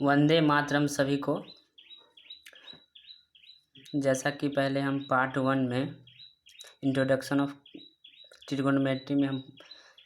वंदे मातरम सभी को। जैसा कि पहले हम पार्ट 1 में इंट्रोडक्शन ऑफ ट्रिगोनोमेट्री में हम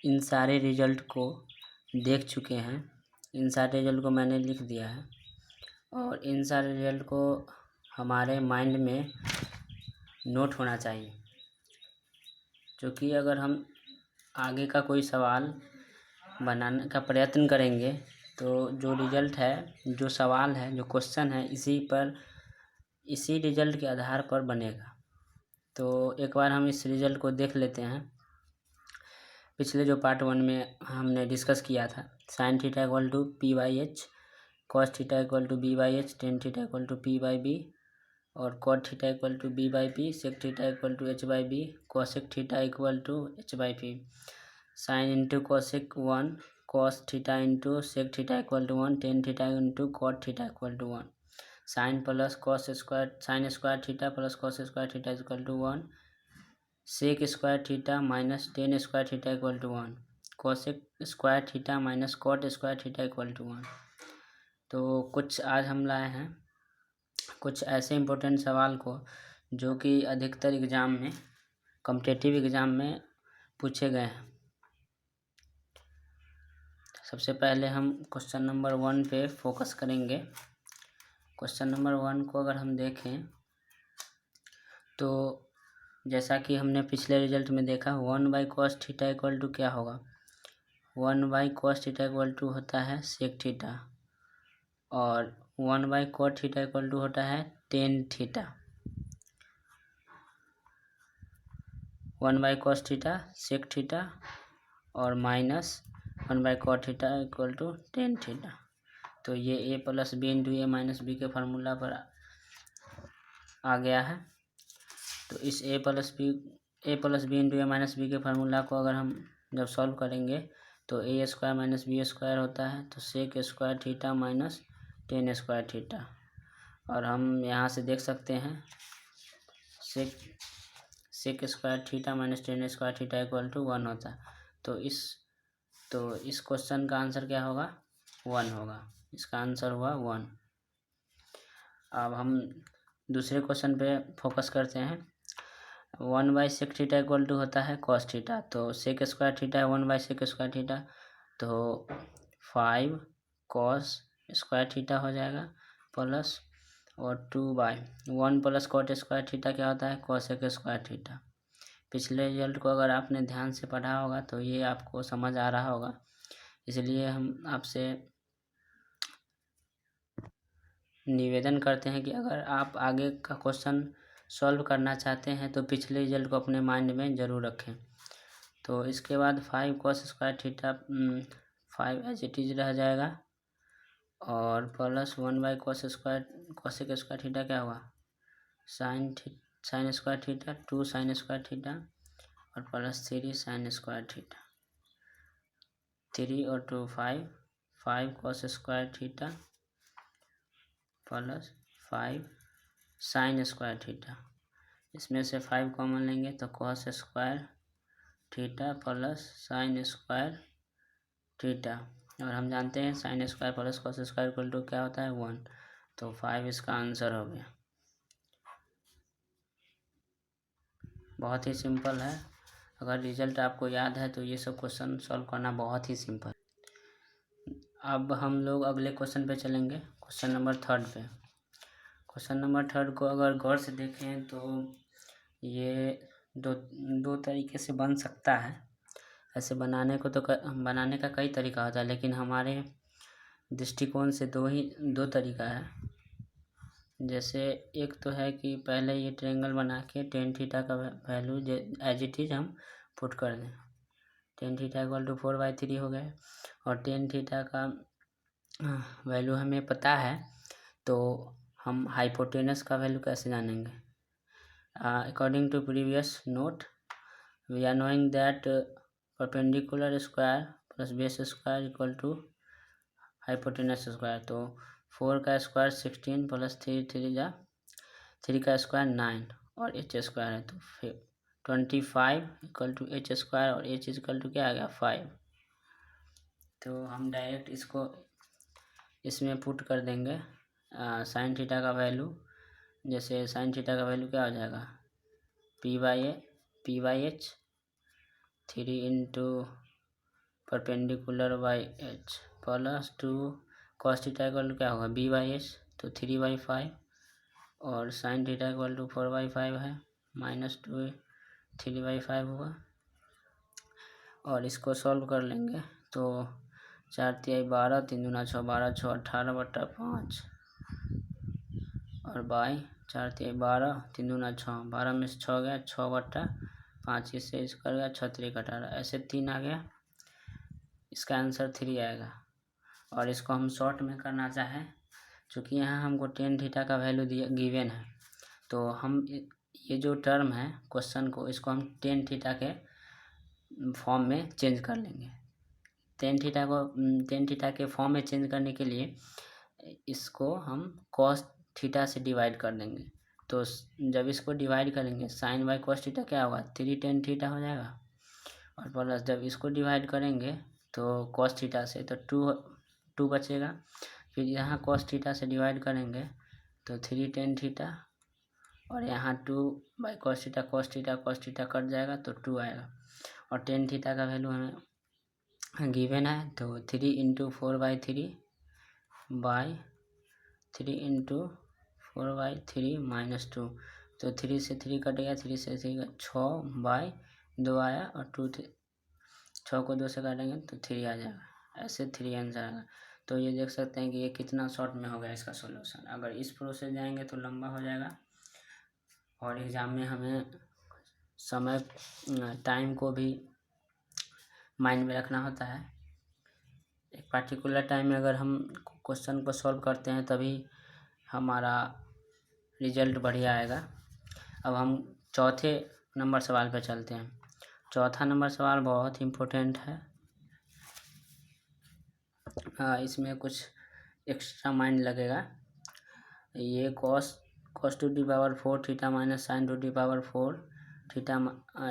इन सारे रिजल्ट को देख चुके हैं। इन सारे रिजल्ट को मैंने लिख दिया है और इन सारे रिजल्ट को हमारे माइंड में नोट होना चाहिए, क्योंकि अगर हम आगे का कोई सवाल बनाने का प्रयत्न करेंगे तो जो रिजल्ट है, जो सवाल है, जो क्वेश्चन है, इसी रिजल्ट के आधार पर बनेगा। तो एक बार हम इस रिजल्ट को देख लेते हैं। पिछले जो पार्ट 1 में हमने डिस्कस किया था, sine theta equal to P by H, cos theta equal to B by H, tan theta equal to P by B और cot theta equal to B by P, sec theta equal to H by B, cosec theta equal to H by P, sine into cosec 1, cos theta into sec theta equal to 1, tan theta into cot theta equal to 1, sine plus cos square, sine square theta plus cos square theta equal to 1, sec square theta minus tan square theta equal to 1, cosec square theta minus cot square theta equal to 1। तो कुछ आज हम लाए हैं कुछ ऐसे important सवाल को जो कि अधिकतर एग्ज़ाम में, कॉम्पिटिटिव एग्ज़ाम में पूछे गए हैं। सबसे पहले हम क्वेश्चन नंबर 1 पे फोकस करेंगे। क्वेश्चन नंबर 1 को अगर हम देखें तो जैसा कि हमने पिछले रिजल्ट में देखा, 1 by cos theta equal to क्या होगा, 1 by cos theta equal to होता है सेक थीटा और 1 by cot theta equal to होता है tan theta. 1 by cos theta sec theta और minus 1 by cot theta equal to tan theta. तो ये A plus B into A minus B के formula पर आ गया है। तो इस A plus B into A minus B के फार्मूला को अगर हम जब सॉल्व करेंगे तो a square minus b square होता है, तो sec square theta minus tan square theta. और हम यहाँ से देख सकते हैं sec square theta minus tan square theta equal to 1 होता है। तो इस क्वेश्चन का आंसर क्या होगा, 1 होगा। इसका आंसर हुआ 1। अब हम दूसरे क्वेश्चन पे फोकस करते हैं। 1 by sec theta equal to होता है कॉस थीटा, तो सेक स्क्वायर थीटा है 1 बाई सेक स्क्वायर थीटा, तो 5 कॉस स्क्वायर थीटा हो जाएगा प्लस और 2 by 1 plus cot square theta क्या होता है, कॉसेक स्क्वायर थीटा। पिछले रिजल्ट को अगर आपने ध्यान से पढ़ा होगा तो ये आपको समझ आ रहा होगा, इसलिए हम आपसे निवेदन करते हैं कि अगर आप आगे का क्वेश्चन सॉल्व करना चाहते हैं तो पिछले रिजल्ट को अपने माइंड में ज़रूर रखें। तो इसके बाद 5 cos square theta 5 as it is रह जाएगा और plus 1 by cos square cosec square theta क्या हुआ, sine square theta 2 sine square theta और प्लस 3 साइन स्क्वायर थीटा, 3 और 2 5 cos square theta plus 5 sine square theta. इसमें से 5 कॉमन लेंगे तो cos square theta plus sine square theta, और हम जानते हैं sine square plus cos square equal to क्या होता है, 1। तो 5 इसका आंसर हो गया। बहुत ही सिंपल है। अगर रिजल्ट आपको याद है तो ये सब क्वेश्चन सॉल्व करना बहुत ही सिंपल। अब हम लोग अगले क्वेश्चन पे चलेंगे, क्वेश्चन नंबर 3 पे। क्वेश्चन नंबर 3 को अगर गौर से देखें तो ये दो तरीके से बन सकता है। ऐसे बनाने का कई तरीका होता है, लेकिन हमारे दृष्टिकोण से दो तरीका है। जैसे एक तो है कि पहले ये ट्रायंगल बना के टेन थीटा का वैल्यू एज इट इज हम पुट कर दें। टेन थीटा इक्वल टू 4/3 हो गए और टेन थीटा का वैल्यू हमें पता है, तो हम हाइपोटेनस का वैल्यू कैसे जानेंगे। According to previous note we are knowing that perpendicular square plus base square equal to hypotenuse square. तो 4 का स्क्वायर 16 प्लस 3 का स्क्वायर 9 और एच स्क्वायर है, तो 25 इक्वल टू एच स्क्वायर और एच इक्वल टू क्या आ गया, 5। तो हम डायरेक्ट इसमें पुट कर देंगे साइन थीटा का वैल्यू। जैसे साइन थीटा का वैल्यू क्या हो जाएगा, P by H 3 into perpendicular by H plus 2 cos theta equal to क्या होगा, b/h तो 3/5 और साइन थीटा इक्वल टू 4/5 है, -2 3/5 होगा। और इसको सॉल्व कर लेंगे तो 4×3 = 12, 3×2 = 6, 12×6 = 18/5 और बाई 4×3 = 12, 3×2 = 6, 12 में से 6 गया 6/5, इससे इसका गया 6×3 = 18, ऐसे 3 आ गया, इसका आंसर 3 आएगा। और इसको हम शॉर्ट में करना चाहें, चूँकि यहाँ हमको टेन थीटा का वैल्यू दिया गिवन है, तो हम ये जो टर्म है क्वेश्चन को, इसको हम टेन थीटा के फॉर्म में चेंज कर लेंगे। टेन थीटा के फॉर्म में चेंज करने के लिए इसको हम कॉस थीटा से डिवाइड कर देंगे। तो जब इसको डिवाइड करेंगे साइन बाई कॉस थीटा क्या होगा, 3 टेन थीटा हो जाएगा। और प्लस जब इसको डिवाइड करेंगे तो कॉस थीटा से तो टू बचेगा। फिर यहाँ कॉस थीटा से डिवाइड करेंगे तो 3 टेन थीटा और यहाँ 2/cos theta cos theta cut जाएगा तो 2 आएगा। और टेन थीटा का वैल्यू हमें गिवन है, तो 3 इंटू 4/3 बाई 3 इंटू 4/3 -2, तो 3 से 3 कट गया, 3 से 3 6/2 आया और 6 को 2 से काटेंगे तो 3 आ जाएगा। ऐसे 3 आंसर आएगा। तो ये देख सकते हैं कि ये कितना शॉर्ट में हो गया इसका सॉल्यूशन। अगर इस प्रोसेस जाएंगे तो लंबा हो जाएगा और एग्ज़ाम में हमें समय टाइम को भी माइंड में रखना होता है। एक पार्टिकुलर टाइम में अगर हम क्वेश्चन को सॉल्व करते हैं तभी हमारा रिजल्ट बढ़िया आएगा। अब हम चौथे नंबर सवाल पर चलते हैं। चौथा नंबर सवाल बहुत इम्पोर्टेंट है। इसमें कुछ एक्स्ट्रा माइंड लगेगा। ये cos 2⁴ theta minus sine 2⁴ theta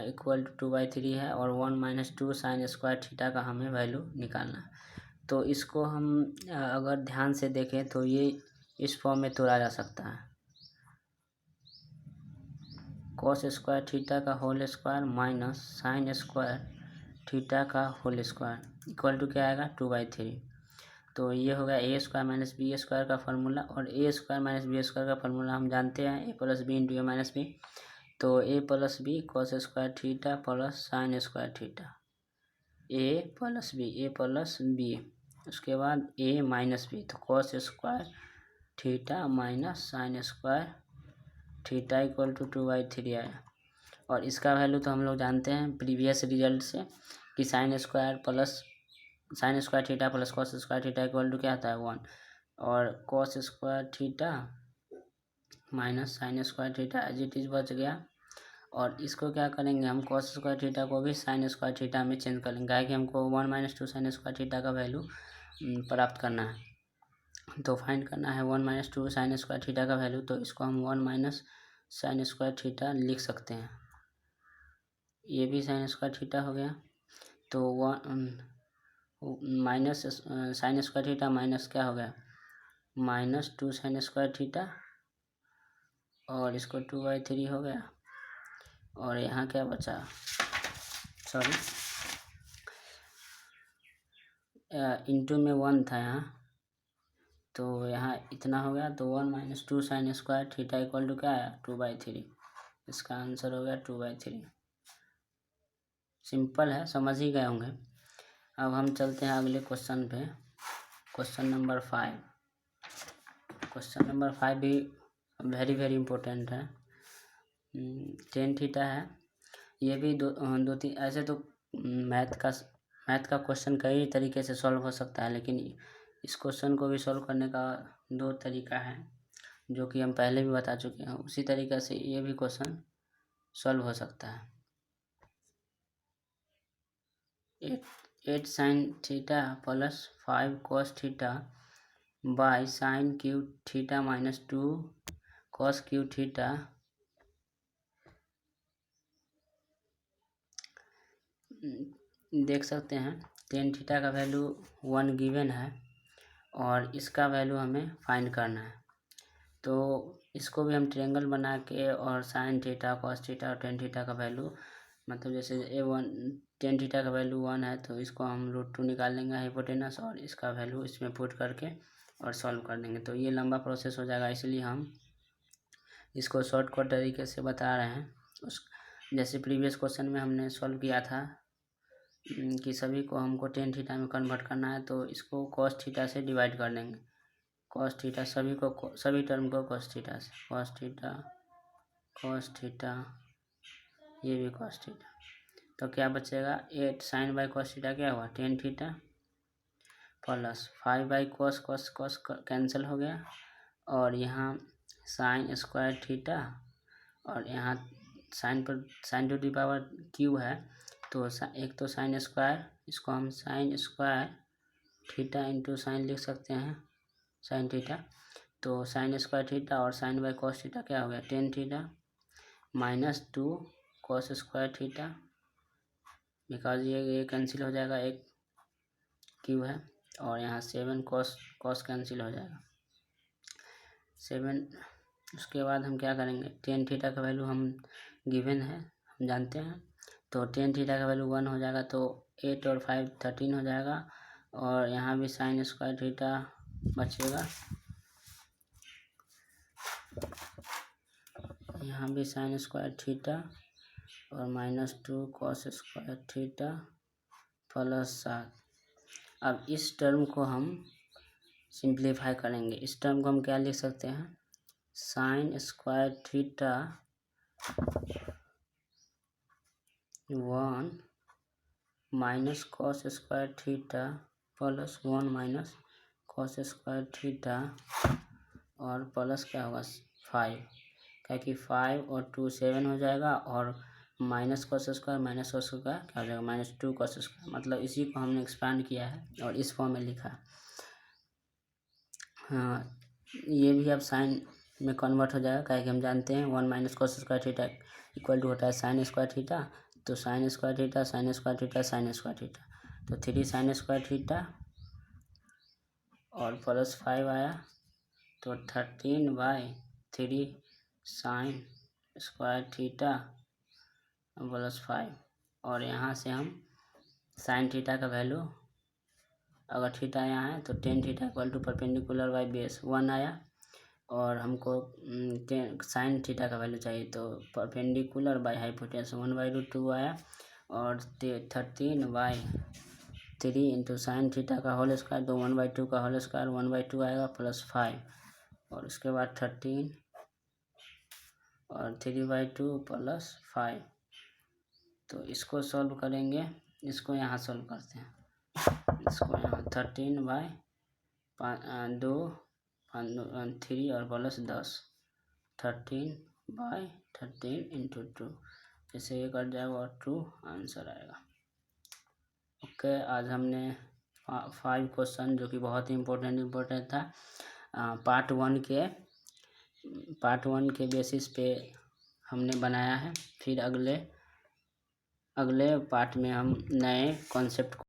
equal to 2/3 है और 1 - 2 साइन स्क्वायर थीटा का हमें वैल्यू निकालना है। तो इसको हम अगर ध्यान से देखें तो ये इस फॉर्म में तोड़ा जा सकता है, cos स्क्वायर थीटा का whole square minus sine square theta का होल स्क्वायर इक्वल टू क्या आएगा, 2/3। तो ये हो गया a² - b² का फार्मूला। और a² - b² का फार्मूला हम जानते हैं, a + b × a - b। तो a + b cos square theta plus sine square theta, a + b, उसके बाद a - b, तो cos square theta minus sine square theta equal to 2/3 आया। और इसका वैल्यू तो हम लोग जानते हैं प्रीवियस रिजल्ट से कि sine square theta plus cos square theta equal to क्या आता है, 1। और cos square theta minus sine square theta as it is बच गया। और इसको क्या करेंगे हम, कॉस स्क्वायर थीटा को भी साइन स्क्वायर थीटा में चेंज कर लेंगे, कि हमको 1 - 2 साइन स्क्वायर थीटा का वैल्यू प्राप्त करना है। तो फाइंड करना है 1 - 2 साइन स्क्वायर थीटा का वैल्यू। तो इसको हम 1 - साइन स्क्वायर थीटा लिख सकते हैं। ये भी साइन स्क्वायर थीटा हो गया, तो minus sine square theta minus क्या हो गया, -2 साइन स्क्वायर थीटा और इसको 2/3 हो गया। और यहाँ क्या बचा, सॉरी इंटू में 1 था यहाँ, तो यहाँ इतना हो गया। तो 1 - 2 sine square theta equal to क्या आया, 2/3। इसका आंसर हो गया 2/3। सिंपल है, समझ ही गए होंगे। अब हम चलते हैं अगले क्वेश्चन पे, क्वेश्चन नंबर 5। क्वेश्चन नंबर 5 भी वेरी इम्पोर्टेंट है। टेन थीटा है, ये भी दो तीन ऐसे तो मैथ का क्वेश्चन कई तरीके से सॉल्व हो सकता है, लेकिन इस क्वेश्चन को भी सॉल्व करने का 2 तरीका है जो कि हम पहले भी बता चुके हैं। उसी तरीके से ये भी क्वेश्चन सॉल्व हो सकता है। 8 sine theta plus 5 cos theta by sine Q theta -2 cos Q theta देख सकते हैं। टेन थीटा का वैल्यू 1 गिवन है और इसका वैल्यू हमें फाइंड करना है। तो इसको भी हम ट्रायंगल बना के और साइन थीटा, कॉस थीटा और टेन थीटा का वैल्यू, मतलब जैसे टेन थीटा का वैल्यू 1 है तो इसको हम √2 निकाल लेंगे हाइपोटेनस, और इसका वैल्यू इसमें पुट करके और सॉल्व कर देंगे। तो ये लंबा प्रोसेस हो जाएगा, इसलिए हम इसको शॉर्टकट तरीके से बता रहे हैं। जैसे प्रीवियस क्वेश्चन में हमने सॉल्व किया था कि सभी को हमको टेन थीटा में कन्वर्ट करना है, तो इसको कॉस थीटा से डिवाइड कर देंगे। कॉस थीटा सभी टर्म को कॉस थीटा से, कॉस थीटा ये भी कॉस थीटा, तो क्या बचेगा 8 साइन बाई कॉस थीटा क्या हुआ tan theta, plus 5 by cos cancel हो गया, और यहाँ साइन स्क्वायर थीटा, और यहाँ sine to the power cube है, तो एक तो साइन स्क्वायर, इसको हम sine square theta into sine लिख सकते हैं साइन थीटा। तो साइन स्क्वायर थीटा और साइन बाई कॉस थीटा क्या हो गया tan theta, -2 cos square theta, because ये कैंसिल हो जाएगा, एक क्यू है, और यहाँ 7 कॉस कैंसिल हो जाएगा 7। उसके बाद हम क्या करेंगे, टेन थीटा का वैल्यू हम गिवन है, हम जानते हैं, तो टेन थीटा का वैल्यू 1 हो जाएगा, तो 8 और 5 13 हो जाएगा, और यहाँ भी साइन स्क्वायर थीटा बचेगा, यहाँ भी साइन स्क्वायर थीटा और -2 कॉस स्क्वायर थीटा प्लस 7। अब इस टर्म को हम सिंप्लीफाई करेंगे। इस टर्म को हम क्या लिख सकते हैं, sine square theta 1 minus cos square theta plus 1 minus cos square theta, और प्लस क्या होगा 5, क्या कि 5 और 2 7 हो जाएगा, और माइनस कॉस स्क्वायर क्या हो जाएगा -2 कॉस स्क्वायर, मतलब इसी को हमने एक्सपांड किया है और इस फॉर्म में लिखा है। हाँ, ये भी अब साइन में कन्वर्ट हो जाएगा, क्या कि हम जानते हैं 1 minus cos square theta equal to होता है साइन स्क्वायर थीटा, तो sine square theta sine square theta sine square theta, तो 3 साइन स्क्वायर थीटा और प्लस 5 आया, तो 13/3 साइन स्क्वायर थीटा प्लस 5, और यहाँ से हम साइन थीटा का वैल्यू, अगर थीटा यहाँ है तो tan theta equal to perpendicular by base 1 आया, और हमको साइन थीटा का वैल्यू चाहिए, तो परपेंडिकुलर बाई हाइपोटेनस 1/√2 आया, और 13/3 इंटू साइन थीटा का होल स्क्वायर, तो 1/2 का होल स्क्वायर 1/2 आएगा प्लस 5, और उसके बाद 13 और 3/2 प्लस 5। तो इसको सॉल्व करेंगे, इसको यहाँ सॉल्व करते हैं, इसको यहाँ 13/2 और प्लस 10, 13/13 इंटू 2, जैसे ये कट जाएगा और 2 आंसर आएगा। ओके, आज हमने 5 क्वेश्चन जो कि बहुत ही इम्पोर्टेंट था पार्ट 1 के बेसिस पे हमने बनाया है। फिर अगले पार्ट में हम नए कॉन्सेप्ट